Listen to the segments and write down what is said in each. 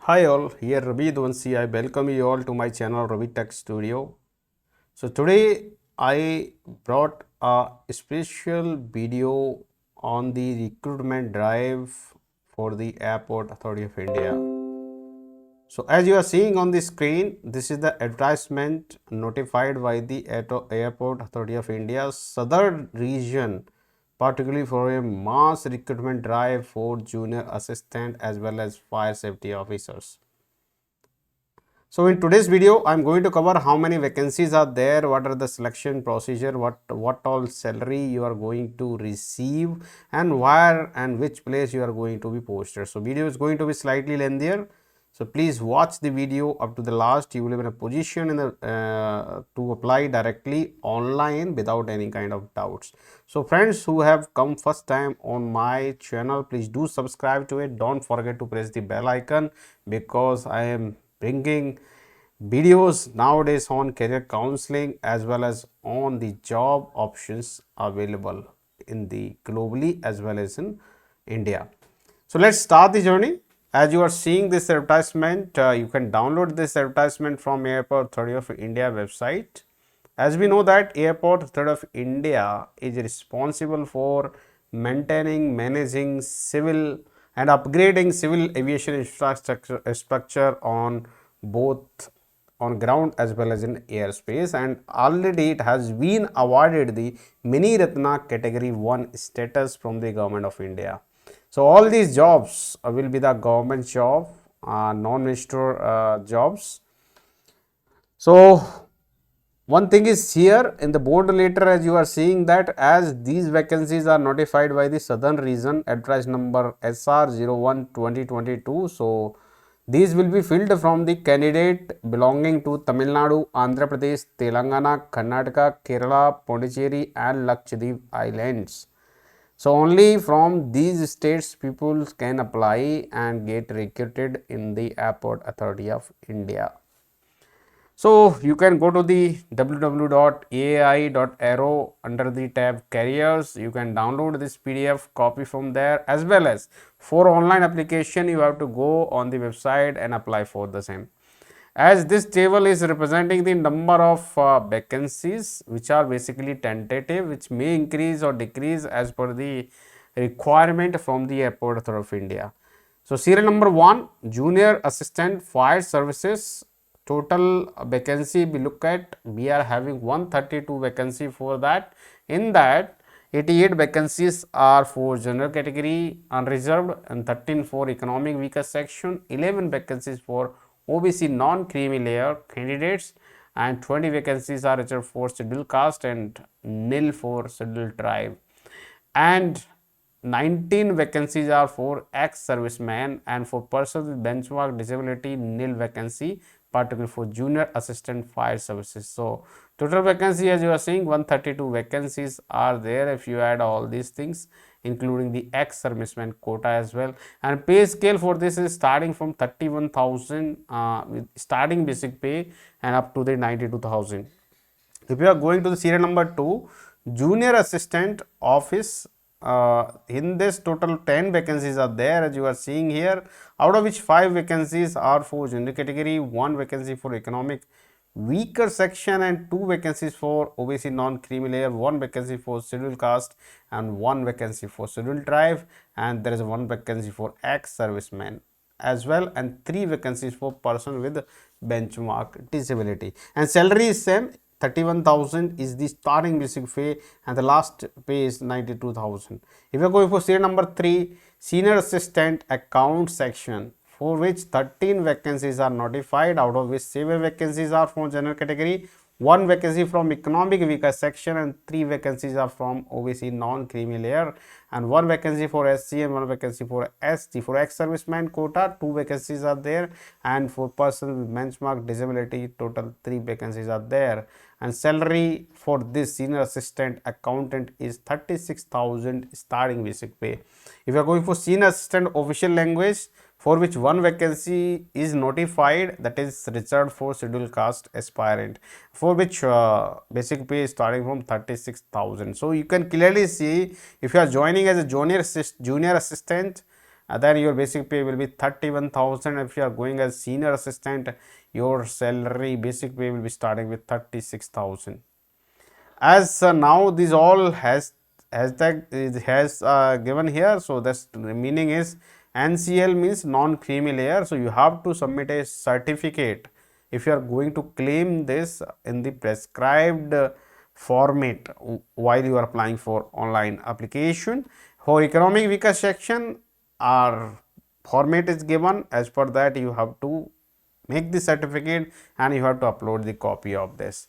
Hi all, here Ravi Dwansi. I welcome you all to my channel Ravi Tech Studio. So today I brought a special video on the recruitment drive for the Airport Authority of India. So as you are seeing on the screen, this is the advertisement notified by the Airport Authority of India's Southern region, particularly for a mass recruitment drive for junior assistant as well as fire safety officers. So in today's video, I'm going to cover how many vacancies are there, what are the selection procedure, what all salary you are going to receive, and where and which place you are going to be posted. So video is going to be slightly lengthier. So please watch the video up to the last. You will be in a position to apply directly online without any kind of doubts. So friends who have come first time on my channel, please do subscribe to it. Don't forget to press the bell icon because I am bringing videos nowadays on career counseling as well as on the job options available in the globally as well as in India. So let's start the journey. As you are seeing this advertisement, you can download this advertisement from Airport Authority of India website. As we know that Airport Authority of India is responsible for maintaining, managing civil and upgrading civil aviation infrastructure on both on ground as well as in airspace, and already it has been awarded the Mini Ratna category 1 status from the government of India. So all these jobs will be the government job, non-minister jobs. So one thing is here in the board letter, as you are seeing that as these vacancies are notified by the southern region, address number SR01 2022. So these will be filled from the candidate belonging to Tamil Nadu, Andhra Pradesh, Telangana, Karnataka, Kerala, Pondicherry and Lakshadweep Islands. So only from these states people can apply and get recruited in the Airport Authority of India. So you can go to the www.aai.aero under the tab careers. You can download this PDF copy from there, as well as for online application you have to go on the website and apply for the same. As this table is representing the number of vacancies which are basically tentative, which may increase or decrease as per the requirement from the Airport Authority of India. So serial number 1, junior assistant fire services. Total vacancy we look at, we are having 132 vacancy for that. In that 88 vacancies are for general category unreserved and 13 for economic weaker section, 11 vacancies for OBC non-creamy layer candidates, and 20 vacancies are reserved for scheduled caste and nil for scheduled tribe, and 19 vacancies are for ex-servicemen, and for persons with benchmark disability nil vacancy, particularly for junior assistant fire services. So total vacancy, as you are seeing, 132 vacancies are there if you add all these things, including the ex-serviceman quota as well. And pay scale for this is starting from 31,000 with starting basic pay and up to the 92,000. If you are going to the serial number 2, junior assistant office, in this total 10 vacancies are there, as you are seeing here, out of which 5 vacancies are for general category, 1 vacancy for economic weaker section, and 2 vacancies for OBC non-creamy layer, 1 vacancy for scheduled caste and 1 vacancy for scheduled tribe, and there is 1 vacancy for ex-servicemen as well, and 3 vacancies for person with benchmark disability. And salary is same, 31,000 is the starting basic pay and the last pay is 92,000. If you are going for serial number 3, senior assistant account section, for which 13 vacancies are notified, out of which 7 vacancies are from general category, 1 vacancy from economic weaker section, and 3 vacancies are from OBC non-creamy layer, and 1 vacancy for SC and 1 vacancy for ST. For ex-serviceman quota, 2 vacancies are there, and for person with benchmark disability, total 3 vacancies are there. And salary for this senior assistant accountant is 36,000 starting basic pay. If you are going for senior assistant official language, for which 1 vacancy is notified, that is reserved for scheduled caste aspirant, for which basic pay is starting from 36,000. So you can clearly see, if you are joining as a junior assistant then your basic pay will be 31,000. If you are going as senior assistant, your salary basic pay will be starting with 36,000. As now this all has given here, so that's the meaning is NCL means non-creamy layer. So you have to submit a certificate if you are going to claim this in the prescribed format while you are applying for online application. For economic weaker section, our format is given. As per that, you have to make the certificate and you have to upload the copy of this.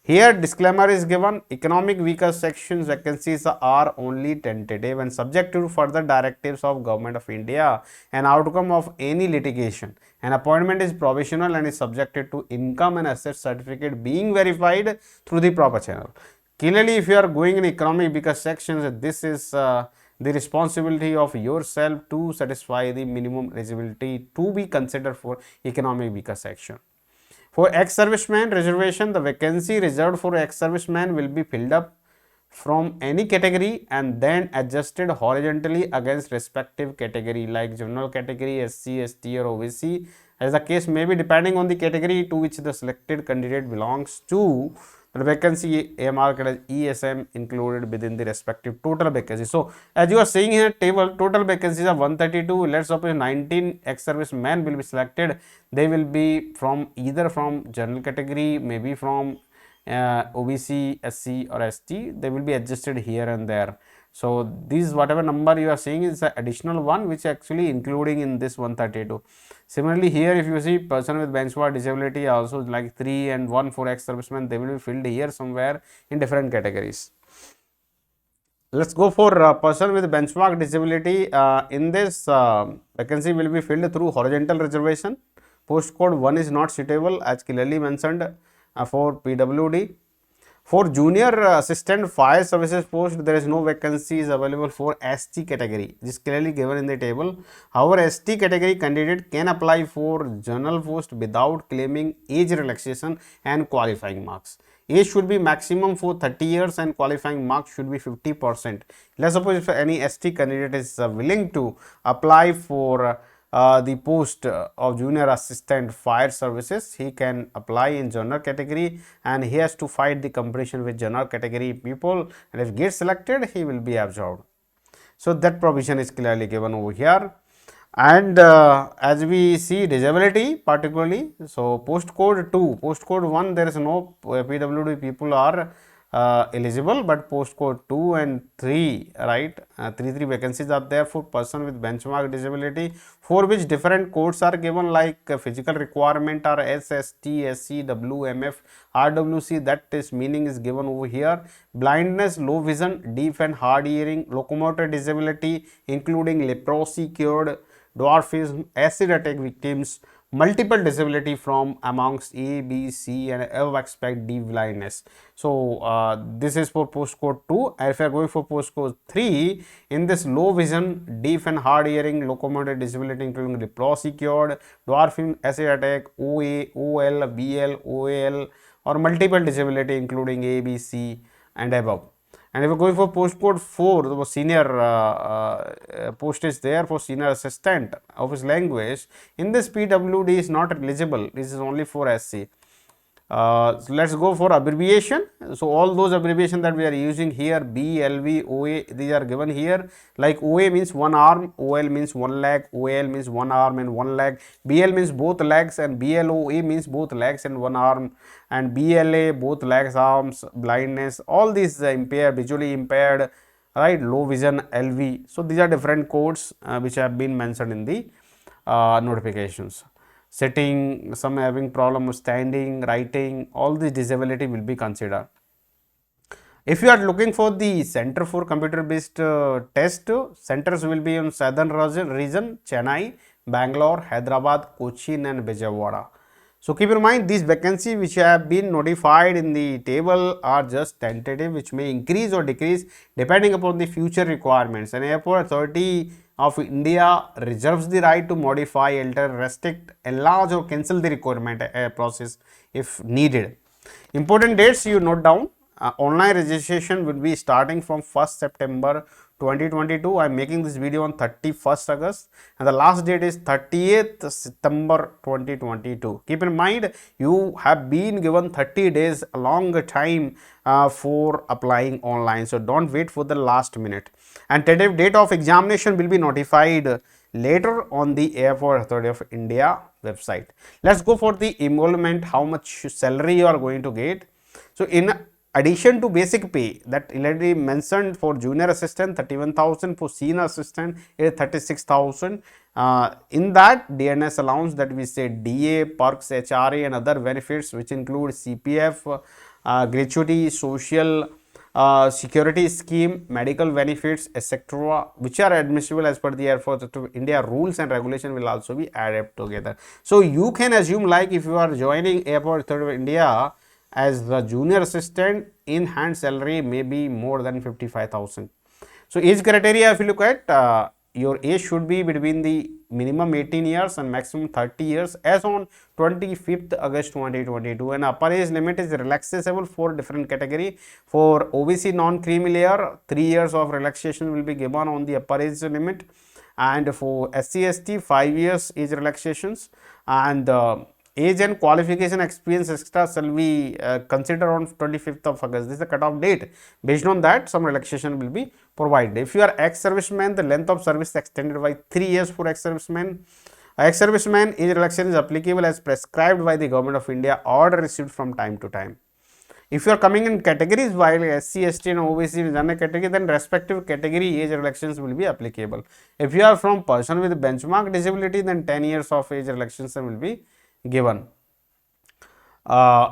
Here disclaimer is given, economic weaker sections vacancies are only tentative and subject to further directives of Government of India and outcome of any litigation. An appointment is provisional and is subjected to income and asset certificate being verified through the proper channel. Clearly, if you are going in economic weaker sections, this is the responsibility of yourself to satisfy the minimum eligibility to be considered for economic weaker section. For ex-serviceman reservation, the vacancy reserved for ex-serviceman will be filled up from any category and then adjusted horizontally against respective category like general category, SC, ST or OBC, as the case may be, depending on the category to which the selected candidate belongs to. The vacancy marked as ESM included within the respective total vacancy. So, as you are seeing here table, total vacancies are 132. Let's suppose 19 ex-service men will be selected. They will be from either from general category, maybe from OBC, SC or ST. They will be adjusted here and there. So, this whatever number you are seeing is the additional one which actually including in this 132. Similarly, here if you see person with benchmark disability also like 3 and 1 for ex-servicemen, they will be filled here somewhere in different categories. Let's go for person with benchmark disability. In this vacancy will be filled through horizontal reservation. Postcode 1 is not suitable as clearly mentioned for PWD. For junior assistant fire services post, there is no vacancies available for ST category. This is clearly given in the table. However, ST category candidate can apply for general post without claiming age relaxation and qualifying marks. Age should be maximum for 30 years and qualifying marks should be 50%. Let's suppose if any ST candidate is willing to apply for the post of junior assistant fire services, he can apply in general category and he has to fight the competition with general category people, and if gets selected he will be absorbed. So that provision is clearly given over here. And as we see disability particularly, so postcode 2, postcode 1 there is no PWD people are eligible, but postcode 2 and 3, right, 3 vacancies are there for person with benchmark disability, for which different codes are given like physical requirement are SST, SC, WMF, RWC. That is meaning is given over here. Blindness, low vision, deaf and hard hearing, locomotor disability including leprosy cured, dwarfism, acid attack victims, multiple disability from amongst A, B, C and above expect deaf blindness. So, this is for postcode 2. If you are going for postcode 3, in this low vision, deaf and hard hearing, locomotor disability including leprosy cured, dwarfism, acid attack, OA, OL, BL, OAL or multiple disability including A, B, C and above. And if we are going for postcode 4, the senior post is there for senior assistant office language. In this PWD is not eligible, this is only for SC. So let's go for abbreviation. So all those abbreviation that we are using here, B, LV, OA, these are given here. Like OA means one arm, OL means one leg, OAL means one arm and one leg, BL means both legs, and BLOA means both legs and one arm, and BLA both legs, arms, blindness, all these impaired, visually impaired, right, low vision, LV. So these are different codes which have been mentioned in the notifications. Sitting, some having problem with standing, writing, all the disability will be considered. If you are looking for the center for computer based test, centers will be in southern region, Chennai, Bangalore, Hyderabad, Cochin and Vijayawada. So keep in mind these vacancies which have been notified in the table are just tentative, which may increase or decrease depending upon the future requirements, and Airport Authority of India reserves the right to modify, alter, restrict, enlarge or cancel the requirement process if needed. Important dates you note down. Online registration will be starting from 1st September 2022. I am making this video on 31st August and the last date is 30th September 2022. Keep in mind, you have been given 30 days, a long time for applying online. So don't wait for the last minute. And tentative date of examination will be notified later on the Airport Authority of India website. Let's go for the emolument, how much salary you are going to get. So in addition to basic pay that already mentioned, for junior assistant 31,000, for senior assistant it is 36,000. In that DNS allowance, that we say DA, perks, HRA and other benefits which include CPF, gratuity, social security scheme, medical benefits, etc., which are admissible as per the Airport of India rules and regulation, will also be added together. So you can assume, like, if you are joining Airport Authority of India as the junior assistant, in hand salary may be more than 55,000. So age criteria, if you look at, your age should be between the minimum 18 years and maximum 30 years as on 25th August 2022, and upper age limit is relaxable for different category. For OBC non-creamy layer, 3 years of relaxation will be given on the upper age limit, and for SC/ST 5 years age relaxations, and age and qualification experience extra shall be considered on 25th of August. This is the cutoff date. Based on that, some relaxation will be provided. If you are ex-serviceman, the length of service is extended by 3 years for ex-serviceman. Ex-serviceman age relaxation is applicable as prescribed by the Government of India, order received from time to time. If you are coming in categories, while SC/ST and OBC is another category, then respective category age relaxations will be applicable. If you are from person with benchmark disability, then 10 years of age relaxation will be given.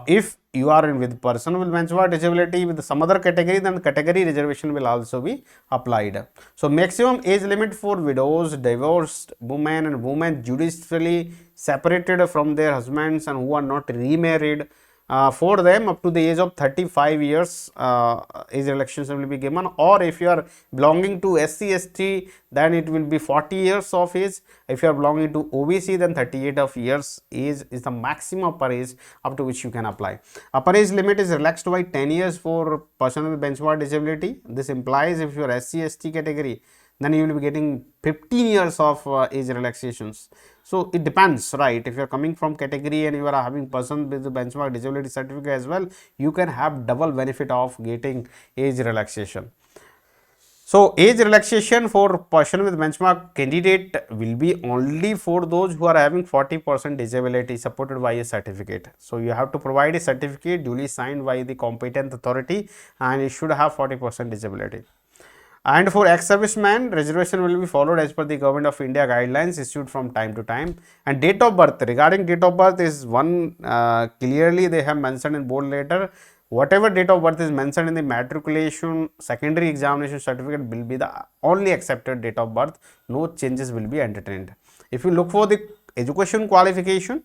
If you are with person with benchmark disability with some other category, then category reservation will also be applied. So maximum age limit for widows, divorced women and women judicially separated from their husbands and who are not remarried, for them up to the age of 35 years age relaxation will be given. Or if you are belonging to SC/ST, then it will be 40 years of age. If you are belonging to OBC, then 38 of years age is the maximum upper age up to which you can apply. Upper age limit is relaxed by 10 years for person with benchmark disability. This implies if you are SC/ST category, then you will be getting 15 years of age relaxations. So it depends, right? If you are coming from category and you are having person with the benchmark disability certificate as well, you can have double benefit of getting age relaxation. So age relaxation for person with benchmark candidate will be only for those who are having 40% disability supported by a certificate. So you have to provide a certificate duly signed by the competent authority and it should have 40% disability. And for ex-serviceman, reservation will be followed as per the Government of India guidelines issued from time to time. And date of birth, regarding date of birth is one, clearly they have mentioned in bold letter, whatever date of birth is mentioned in the matriculation secondary examination certificate will be the only accepted date of birth. No changes will be entertained. If you look for the education qualification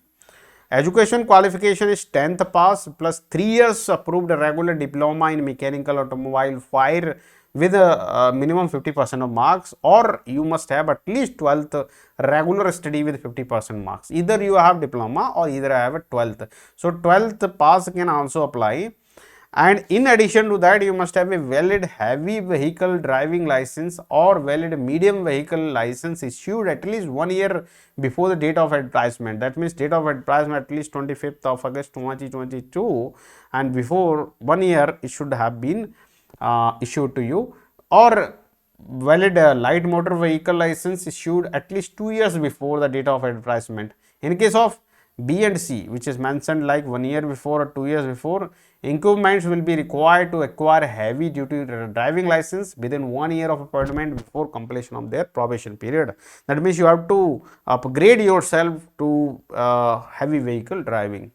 is 10th pass plus 3 years approved regular diploma in mechanical, automobile, fire with a minimum 50% of marks, or you must have at least 12th regular study with 50% marks. Either you have diploma or either I have a 12th. So 12th pass can also apply. And in addition to that, you must have a valid heavy vehicle driving license or valid medium vehicle license issued at least 1 year before the date of advertisement. That means date of advertisement at least 25th of August 2022, and before 1 year it should have been issued to you, or valid light motor vehicle license issued at least 2 years before the date of advertisement. In case of B and C, which is mentioned like 1 year before or 2 years before, incumbents will be required to acquire heavy duty driving license within 1 year of appointment before completion of their probation period. That means you have to upgrade yourself to heavy vehicle driving.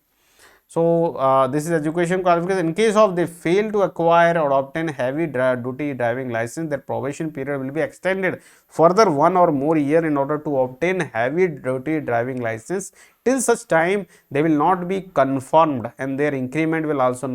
So this is education qualification. In case of they fail to acquire or obtain heavy duty driving license, their probation period will be extended further 1 or more year in order to obtain heavy duty driving license. Till such time they will not be confirmed and their increment will also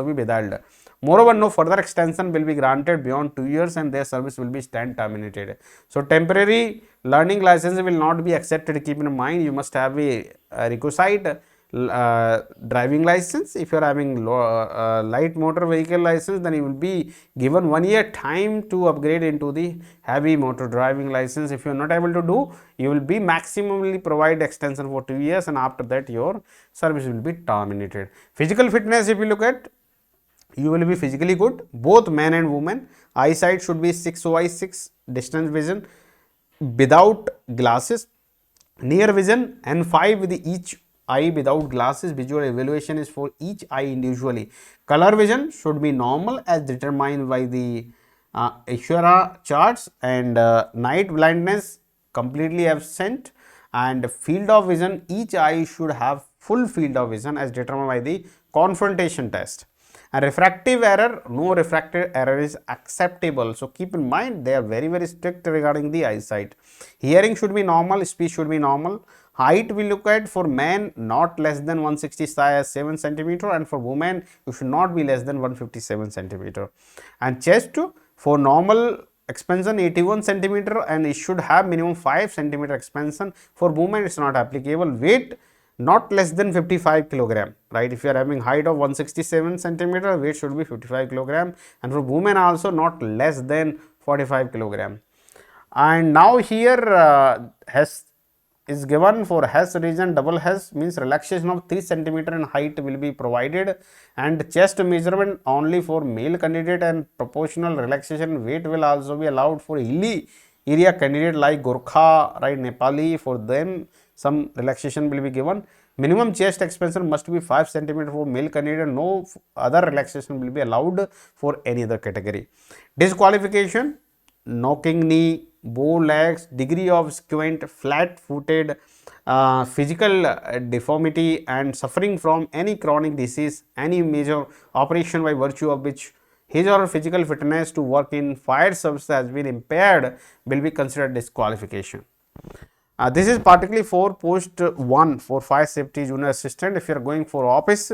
be withheld. Moreover, no further extension will be granted beyond 2 years and their service will be stand terminated. So temporary learning license will not be accepted. Keep in mind, you must have a requisite driving license. If you are having light motor vehicle license, then you will be given 1 year time to upgrade into the heavy motor driving license. If you are not able to do, you will be maximally provide extension for 2 years, and after that your service will be terminated. Physical fitness, if you look at, you will be physically good, both men and women. Eyesight should be 6/6 distance vision without glasses, near vision and 5 with each eye without glasses. Visual evaluation is for each eye individually. Color vision should be normal as determined by the Ashura charts, and night blindness completely absent, and field of vision, each eye should have full field of vision as determined by the confrontation test. And refractive error, no refractive error is acceptable. So keep in mind, they are very strict regarding the eyesight. Hearing should be normal, speech should be normal. Height we look at, for men not less than 167 centimeter, and for women you should not be less than 157 centimeter. And chest, for normal expansion 81 centimeter, and it should have minimum 5 centimeter expansion. For women it is not applicable. Weight not less than 55 kilogram, right? If you are having height of 167 centimeter, weight should be 55 kilogram, and for women also not less than 45 kilogram. And now here has is given for has region. Double has means relaxation of 3 centimeter in height will be provided, and chest measurement only for male candidate, and proportional relaxation weight will also be allowed for hilly area candidate like Gorkha, right, Nepali. For them some relaxation will be given. Minimum chest expansion must be 5 centimeter for male candidate. No other relaxation will be allowed for any other category. Disqualification: knocking knee, bow legs, degree of squint, flat footed, physical deformity, and suffering from any chronic disease, any major operation by virtue of which his or her physical fitness to work in fire service has been impaired will be considered disqualification. This is particularly for post 1 for fire safety junior assistant. If you are going for office,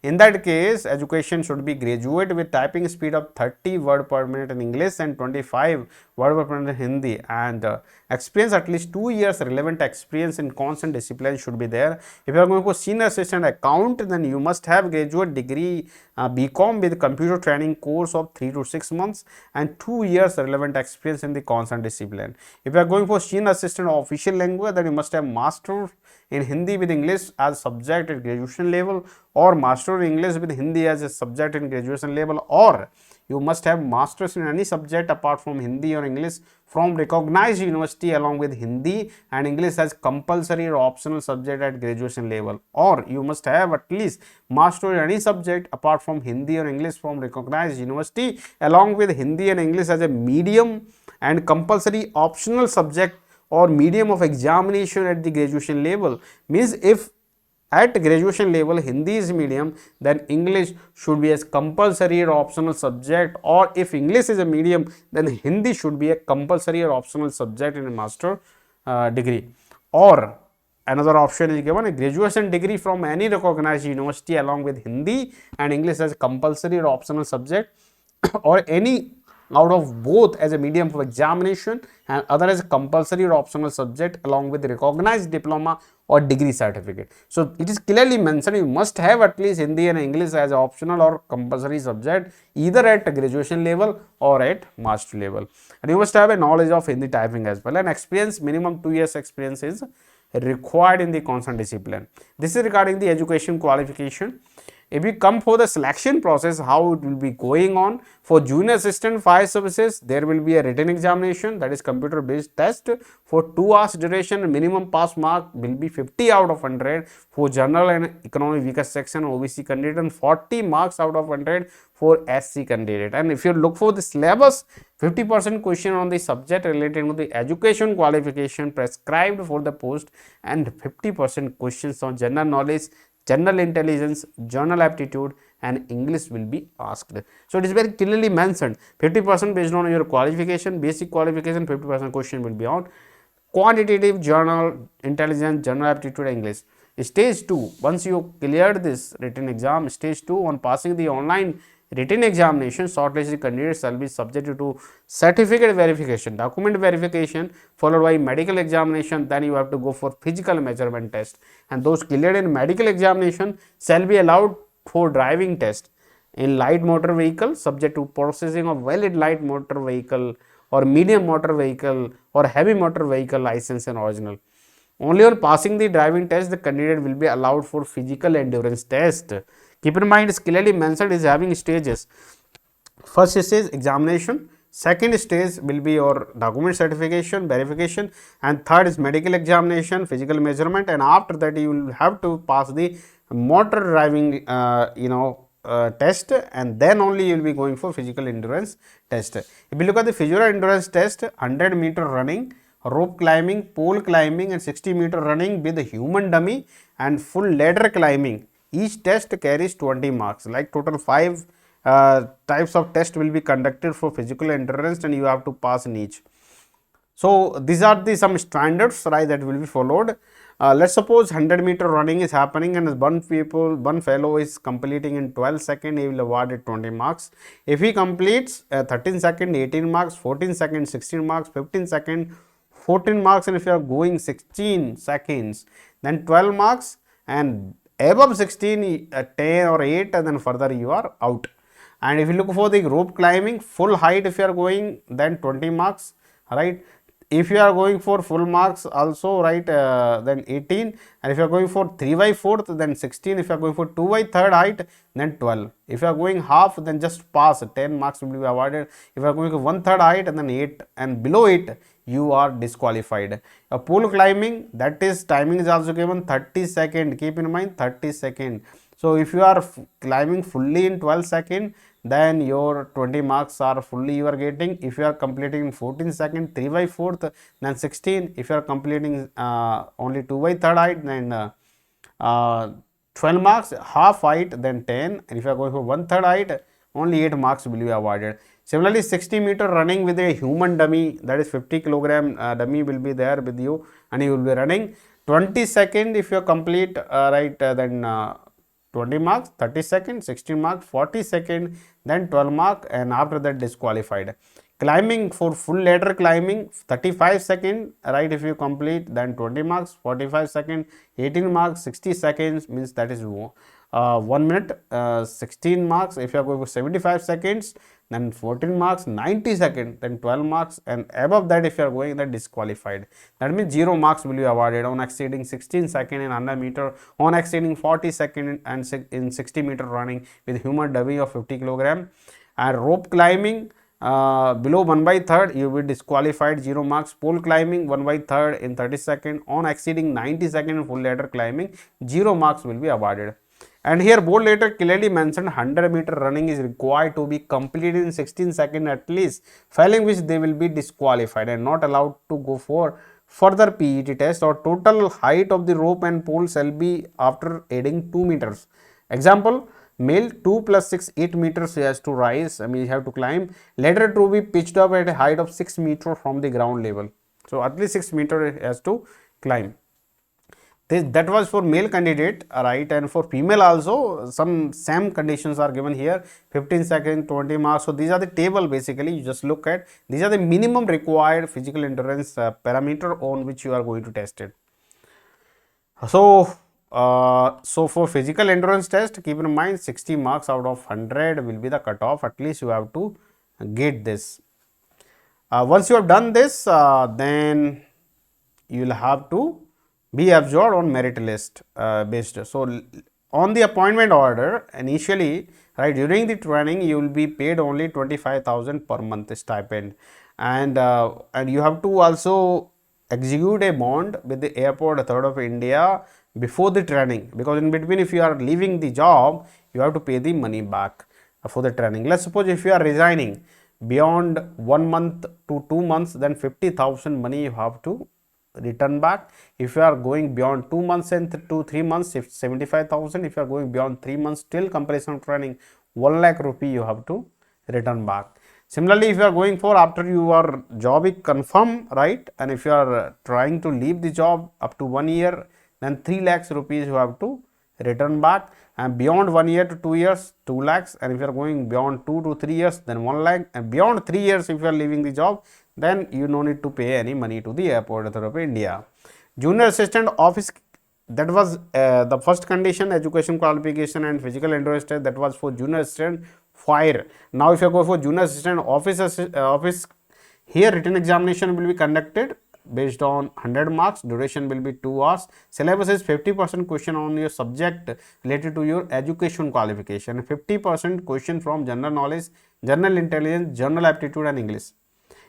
in that case education should be graduate with typing speed of 30 word per minute in English and 25 word per minute in Hindi, and experience at least 2 years relevant experience in constant discipline should be there. If you are going for senior assistant account, then you must have graduate degree BCom with computer training course of 3 to 6 months and 2 years relevant experience in the constant discipline. If you are going for senior assistant official language, then you must have master in Hindi with English as subject at graduation level, or master in English with Hindi as a subject in graduation level, or you must have masters in any subject apart from Hindi or English from recognized university along with Hindi and English as compulsory or optional subject at graduation level, or you must have at least master in any subject apart from Hindi or English from recognized university along with Hindi and English as a medium and compulsory optional subject or medium of examination at the graduation level. Means if at graduation level Hindi is medium, then English should be as compulsory or optional subject, or if English is a medium, then Hindi should be a compulsory or optional subject in a master degree. Or another option is given, a graduation degree from any recognized university along with Hindi and English as compulsory or optional subject, or any out of both as a medium of examination and other as a compulsory or optional subject along with recognized diploma or degree certificate. So it is clearly mentioned you must have at least Hindi and English as optional or compulsory subject either at graduation level or at master level, and you must have a knowledge of Hindi typing as well, and experience minimum 2 years experience is required in the constant discipline. This is regarding the education qualification. If we come for the selection process, how it will be going on, for junior assistant fire services, there will be a written examination, that is computer based test for 2 hours duration. Minimum pass mark will be 50 out of 100 for general and economic weaker section OBC candidate, and 40 marks out of 100 for SC candidate. And if you look for the syllabus, 50% question on the subject related to the education qualification prescribed for the post, and 50% questions on general knowledge, general intelligence, general aptitude and English will be asked. So it is very clearly mentioned 50% based on your qualification, basic qualification, 50% question will be on quantitative, general intelligence, general aptitude, English. Stage 2, once you cleared this written exam, stage 2 on passing the online written examination, shortlisted candidates shall be subjected to certificate verification, document verification, followed by medical examination. Then you have to go for physical measurement test, and those cleared in medical examination shall be allowed for driving test in light motor vehicle, subject to processing of valid light motor vehicle or medium motor vehicle or heavy motor vehicle license and original. Only on passing the driving test, the candidate will be allowed for physical endurance test. Keep in mind, it's clearly mentioned is having stages. First stage examination, second stage will be your document certification, verification, and third is medical examination, physical measurement, and after that you will have to pass the motor driving test, and then only you will be going for physical endurance test. If you look at the physical endurance test, 100-meter running, rope climbing, pole climbing, and 60-meter running with a human dummy and full ladder climbing. Each test carries 20 marks, like total 5 types of test will be conducted for physical endurance, and you have to pass in each. So these are the some standards, right, that will be followed. Let's suppose 100-meter running is happening and one fellow is completing in 12 seconds, he will awarded 20 marks. If he completes 13 seconds, 18 marks, 14 seconds, 16 marks, 15 seconds, 14 marks, and if you are going 16 seconds, then 12 marks, and above 16, 10 or 8, and then further you are out. And if you look for the rope climbing, full height if you are going, then 20 marks, right. If you are going for full marks also, right, then 18, and if you are going for 3/4, then 16, if you are going for 2/3 height, then 12. If you are going half, then just pass, 10 marks will be awarded. If you are going for 1/3 height, and then 8, and below 8, you are disqualified. A pole climbing, that is timing is also given 30 seconds, keep in mind 30 seconds. So if you are climbing fully in 12 seconds, then your 20 marks are fully you are getting. If you are completing in 14 seconds, 3/4, then 16. If you are completing only 2/3 height, then 12 marks, half height, then 10, and if you are going for 1/3 height, only 8 marks will be awarded. Similarly, 60-meter running with a human dummy, that is 50-kilogram dummy will be there with you, and you will be running 20 seconds. If you complete then 20 marks, 30 seconds, 60 marks, 40 seconds, then 12 mark, and after that disqualified. Climbing for full ladder climbing, 35 seconds, right, if you complete, then 20 marks, 45 seconds, 18 marks, 60 seconds, means that is 1 minute, 16 marks. If you are going for 75 seconds, then 14 marks, 90 seconds, then 12 marks, and above that if you are going, then disqualified. That means 0 marks will be awarded on exceeding 16 seconds in 100 meter, on exceeding 40 seconds and in 60 meter running with human dummy of 50 kilogram. And rope climbing, below 1/3 you will be disqualified, 0 marks. Pole climbing 1/3 in 30 seconds, on exceeding 90 seconds in full ladder climbing, 0 marks will be awarded. And here bold letter clearly mentioned 100-meter running is required to be completed in 16 seconds at least, failing which they will be disqualified and not allowed to go for further PET test. Or total height of the rope and pole shall be after adding 2 meters. Example, male 2 plus 6, 8 meters he has to rise, you have to climb. Ladder to be pitched up at a height of 6 meters from the ground level. So at least 6 meters he has to climb. That was for male candidate, right, and for female also some same conditions are given here, 15 seconds, 20 marks. So these are the table, basically you just look at, these are the minimum required physical endurance parameter on which you are going to test it. So for physical endurance test, keep in mind 60 marks out of 100 will be the cutoff, at least you have to get this. Once you have done this, then you will have to be absorbed on merit list based. So on the appointment order, initially, right, during the training you will be paid only 25,000 per month stipend, and you have to also execute a bond with the Airport Authority of India before the training, because in between if you are leaving the job, you have to pay the money back for the training. Let's suppose if you are resigning beyond 1 month to 2 months, then 50,000 money you have to return back. If you are going beyond 2 months and 3 months, if 75,000, if you are going beyond 3 months till completion of training, 1 lakh rupee you have to return back. Similarly, if you are going for after your job is confirmed, right, and if you are trying to leave the job up to 1 year, then 3 lakhs rupees you have to return back, and beyond 1 year to 2 years 2 lakhs, and if you are going beyond 2 to 3 years then 1 lakh, and beyond 3 years if you are leaving the job then you no need to pay any money to the Airport Authority of India. Junior assistant office, that was the first condition, education qualification and physical endurance test, that was for junior assistant fire. Now if you go for junior assistant office, here written examination will be conducted based on 100 marks, duration will be 2 hours, syllabus is 50% question on your subject related to your education qualification, 50% question from general knowledge, general intelligence, general aptitude and English.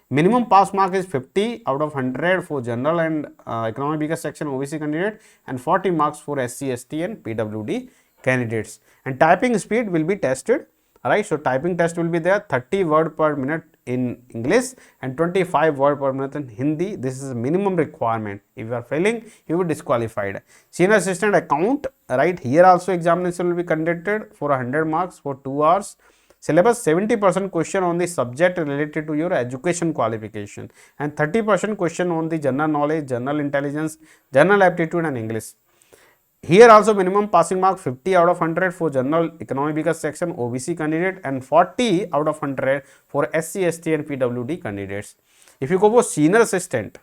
Minimum pass mark is 50 out of 100 for general and economic weaker section OBC candidate, and 40 marks for SC, ST and PWD candidates. And typing speed will be tested, right? So typing test will be there, 30 word per minute in English and 25 word per minute in Hindi. This is a minimum requirement. If you are failing, you will be disqualified. Senior assistant account, right? Here also examination will be conducted for 100 marks for 2 hours. Syllabus 70% question on the subject related to your education qualification, and 30% question on the general knowledge, general intelligence, general aptitude and English. Here also minimum passing mark 50 out of 100 for general economic weaker section OBC candidate, and 40 out of 100 for SC, ST and PWD candidates. If you go for senior assistant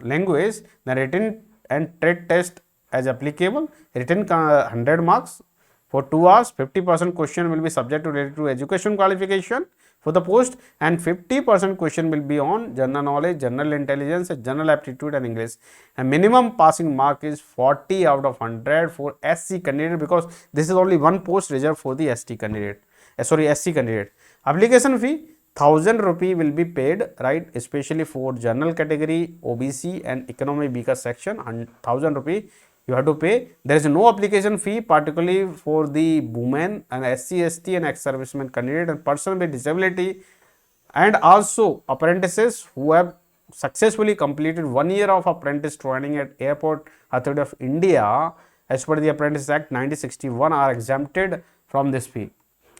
language, the written and trade test as applicable, written 100 marks for 2 hours, 50% question will be subject to related to education qualification for the post, and 50% question will be on general knowledge, general intelligence, general aptitude and English. And minimum passing mark is 40 out of 100 for SC candidate, because this is only one post reserved for the SC candidate. Application fee 1000 rupee will be paid, right, especially for general category, OBC and economic weaker section, and 1000 rupee you have to pay. There is no application fee, particularly for the women and SC, ST and ex-servicemen candidate and person with disability, and also apprentices who have successfully completed 1 year of apprentice training at Airport Authority of India as per the Apprentice Act 1961 are exempted from this fee.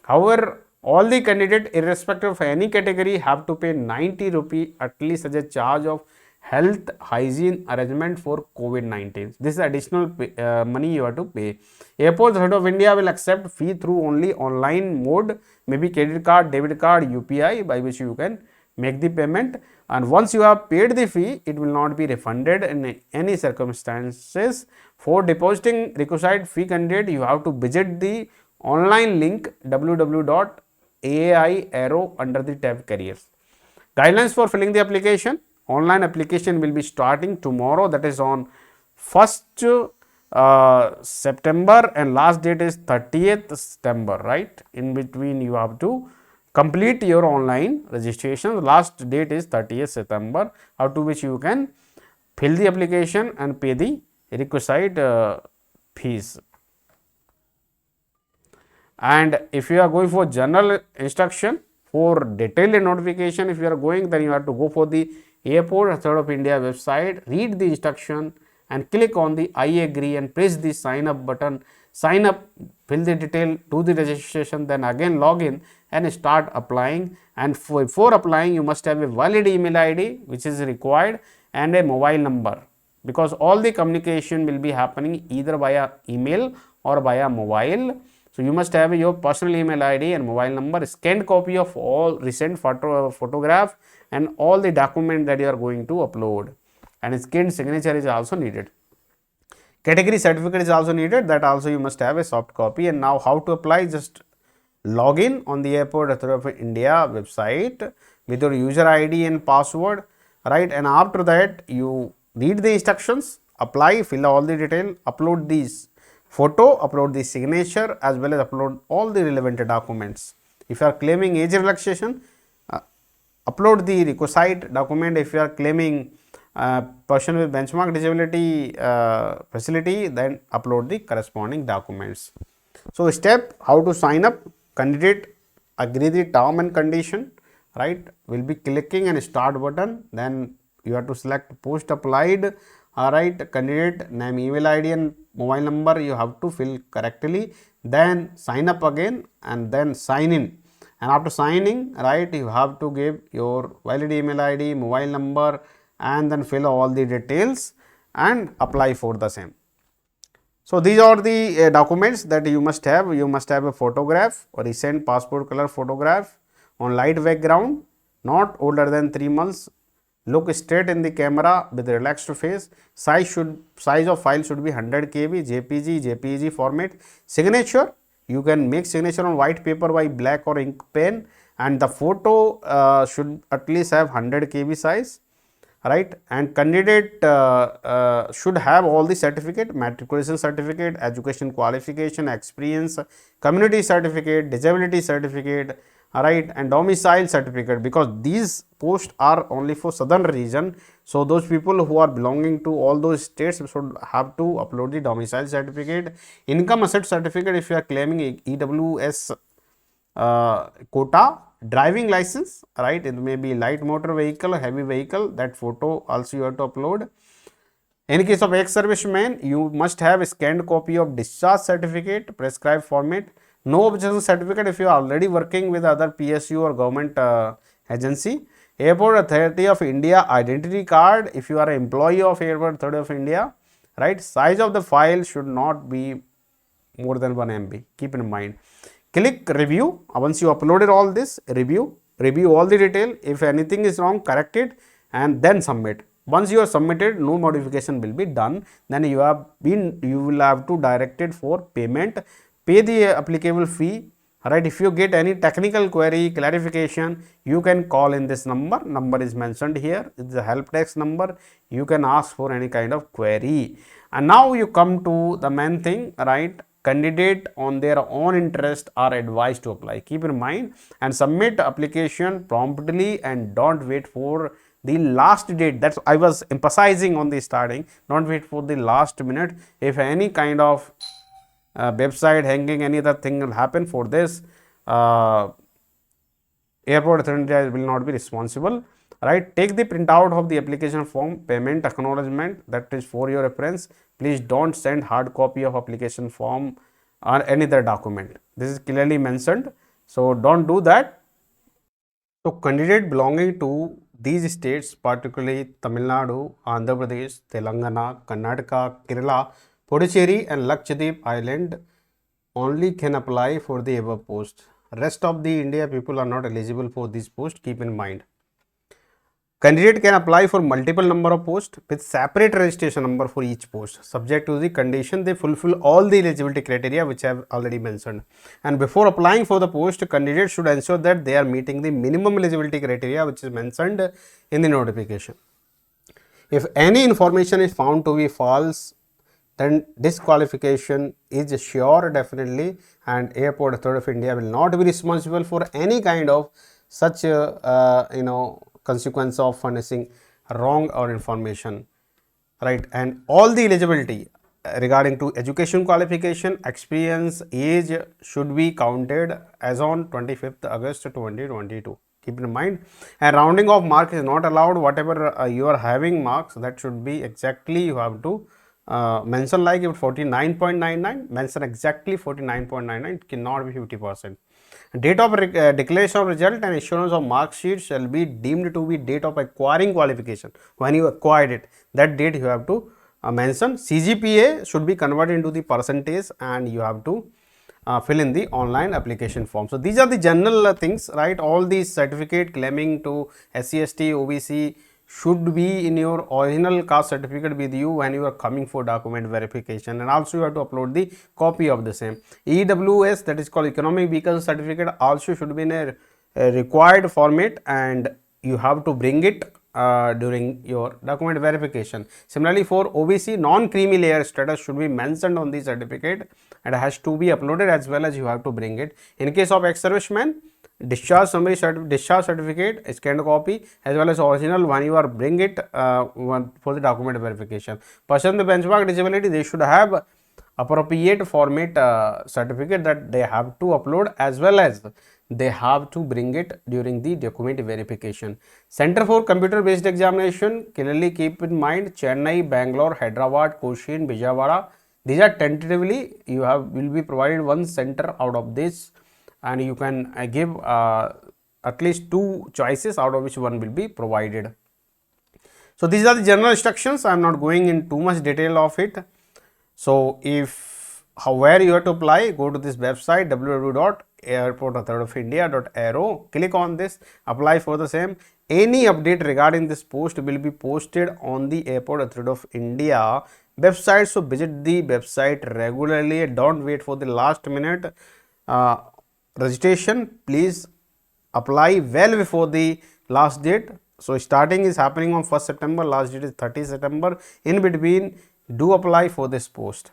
However, all the candidates irrespective of any category have to pay 90 rupee at least as a charge of health hygiene arrangement for COVID-19. This is additional money you have to pay. Airport Authority of India will accept fee through only online mode, maybe credit card, debit card, UPI, by which you can make the payment, and once you have paid the fee, it will not be refunded in any circumstances. For depositing requisite fee candidate, you have to visit the online link www.AAI Arrow under the tab careers. Guidelines for filling the application. Online application will be starting tomorrow, that is on 1st September, and last date is 30th September, right? In between you have to complete your online registration. The last date is 30th September, up to which you can fill the application and pay the requisite fees. And if you are going for general instruction, for detailed notification, if you are going, then you have to go for the Airport Authority of India website, read the instruction and click on the I agree and press the sign up button. Sign up, fill the detail, do the registration, then again log in and start applying. And before applying, you must have a valid email ID which is required and a mobile number, because all the communication will be happening either via email or via mobile. So you must have your personal email ID and mobile number, scanned copy of all recent photograph and all the document that you are going to upload, and scanned signature is also needed. Category certificate is also needed, that also you must have a soft copy. And now how to apply? Just log in on the Airport Authority of India website with your user ID and password, right? And after that you read the instructions, apply, fill all the detail, upload these photo, upload the signature as well as upload all the relevant documents. If you are claiming age relaxation, upload the requisite document. If you are claiming person with benchmark disability facility, then upload the corresponding documents. So step how to sign up: candidate agree the term and condition, right? Will be clicking and start button, then you have to select post applied, right? Candidate name, email ID and mobile number you have to fill correctly, then sign up again and then sign in. And after signing, right, you have to give your valid email ID, mobile number and then fill all the details and apply for the same. So, these are the documents that you must have. You must have a photograph or recent passport color photograph on light background, not older than 3 months. Look straight in the camera with relaxed face. Size of file should be 100 KB, JPG, JPEG format. Signature, you can make signature on white paper by black or ink pen, and the photo should at least have 100 KB size, right. And candidate should have all the certificate, matriculation certificate, education qualification, experience, community certificate, disability certificate, right, and domicile certificate, because these posts are only for southern region. So, those people who are belonging to all those states should have to upload the domicile certificate, income asset certificate if you are claiming EWS quota, driving license, right. It may be light motor vehicle, heavy vehicle, that photo also you have to upload. In case of ex-serviceman, you must have a scanned copy of discharge certificate, prescribed format, no objection certificate if you are already working with other PSU or government agency, Airport Authority of India identity card if you are an employee of Airport Authority of India, right. Size of the file should not be more than 1 MB, keep in mind. Click review. Once you uploaded all this, review all the detail. If anything is wrong, correct it and then submit. Once you are submitted, no modification will be done. Then you will have to direct it for payment. Pay the applicable fee. Right. If you get any technical query, clarification, you can call in this number. Number is mentioned here. It's a help desk number. You can ask for any kind of query. And now you come to the main thing, right. Candidate on their own interest are advised to apply. Keep in mind and submit application promptly and don't wait for the last date. That's I was emphasizing on the starting. Don't wait for the last minute. If any kind of website hanging, any other thing will happen for this, Airport Authority will not be responsible, right. Take the printout of the application form, payment acknowledgement, that is for your reference. Please don't send hard copy of application form or any other document. This is clearly mentioned, so don't do that. So, candidate belonging to these states, particularly Tamil Nadu, Andhra Pradesh, Telangana, Karnataka, Kerala, Puducherry and Lakshadweep Island only can apply for the above post. Rest of the India people are not eligible for this post, keep in mind. Candidate can apply for multiple number of posts with separate registration number for each post, subject to the condition they fulfill all the eligibility criteria which I have already mentioned. And before applying for the post, candidate should ensure that they are meeting the minimum eligibility criteria which is mentioned in the notification. If any information is found to be false, then disqualification is sure definitely, and Airport Authority of India will not be responsible for any kind of such consequence of furnishing wrong or information, right. And all the eligibility regarding to education qualification, experience, age should be counted as on 25th August 2022. Keep in mind, and rounding of mark is not allowed. Whatever you are having marks, that should be exactly you have to mention, like if 49.99, mention exactly 49.99, it cannot be 50%. Date of declaration of result and issuance of mark sheet shall be deemed to be date of acquiring qualification. When you acquired it, that date you have to mention. CGPA should be converted into the percentage and you have to fill in the online application form. So, these are the general things, right. All these certificate claiming to SC, ST, OBC should be in your original caste certificate with you when you are coming for document verification, and also you have to upload the copy of the same. EWS, that is called economic vehicle certificate, also should be in a required format and you have to bring it during your document verification. Similarly, for OBC, non-creamy layer status should be mentioned on the certificate and has to be uploaded, as well as you have to bring it. In case of ex-serviceman, discharge summary discharge certificate, scanned copy, as well as original when you are bring it for the document verification. Person with benchmark disability, they should have appropriate format certificate that they have to upload, as well as they have to bring it during the document verification. Center for computer based examination, clearly keep in mind Chennai, Bangalore, Hyderabad, Cochin, Vijayawada. These are tentatively you will be provided one center out of this, and you can give at least 2 choices out of which one will be provided. So, these are the general instructions. I am not going in too much detail of it. So where you have to apply, go to this website www.airportauthorityofIndia.aero, click on this, apply for the same. Any update regarding this post will be posted on the Airport Authority of India website. So visit the website regularly, don't wait for the last minute registration. Please apply well before the last date. So starting is happening on 1st September, last date is 30th September. In between, do apply for this post.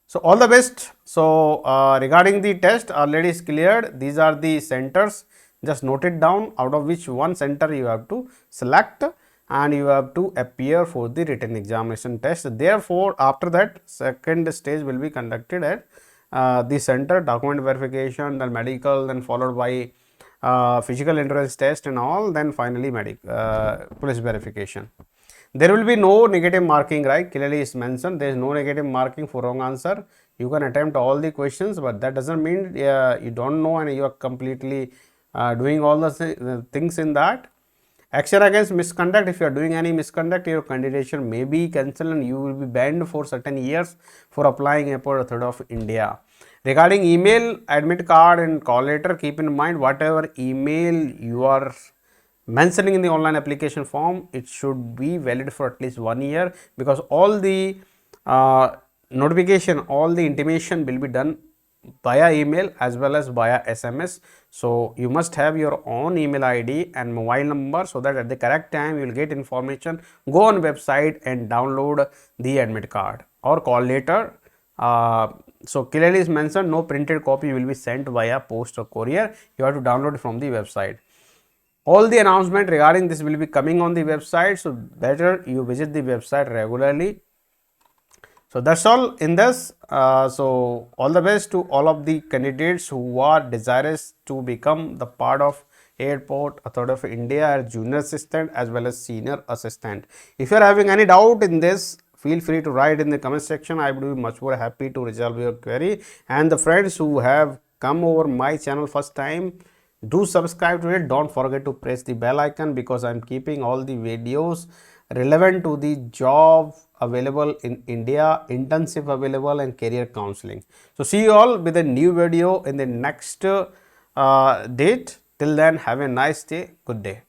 So all the best. So regarding the test, already is cleared. These are the centers. Just note it down, out of which one center you have to select and you have to appear for the written examination test. Therefore, after that, second stage will be conducted at the center, document verification, then medical, then followed by physical endurance test and all, then finally police verification. There will be no negative marking, right? Clearly is mentioned there is no negative marking for wrong answer. You can attempt all the questions, but that doesn't mean you don't know and you are completely doing all the things in that. Action against misconduct: if you are doing any misconduct, your candidature may be cancelled and you will be banned for certain years for applying Airport Authority of India. Regarding email, admit card and call letter, keep in mind whatever email you are mentioning in the online application form, it should be valid for at least 1 year, because all the notification, all the intimation will be done via email as well as via SMS. So you must have your own email ID and mobile number, so that at the correct time you will get information. Go on website and download the admit card or call later. So clearly is mentioned, no printed copy will be sent via post or courier. You have to download from the website. All the announcement regarding this will be coming on the website, so better you visit the website regularly. So that's all in this. So all the best to all of the candidates who are desirous to become the part of Airport Authority of India as junior assistant as well as senior assistant. If you are having any doubt in this, feel free to write in the comment section. I would be much more happy to resolve your query. And the friends who have come over my channel first time, do subscribe to it. Don't forget to press the bell icon, because I'm keeping all the videos relevant to the job available in India, internship available and career counseling. So see you all with a new video in the next date. Till then, have a nice day. Good day.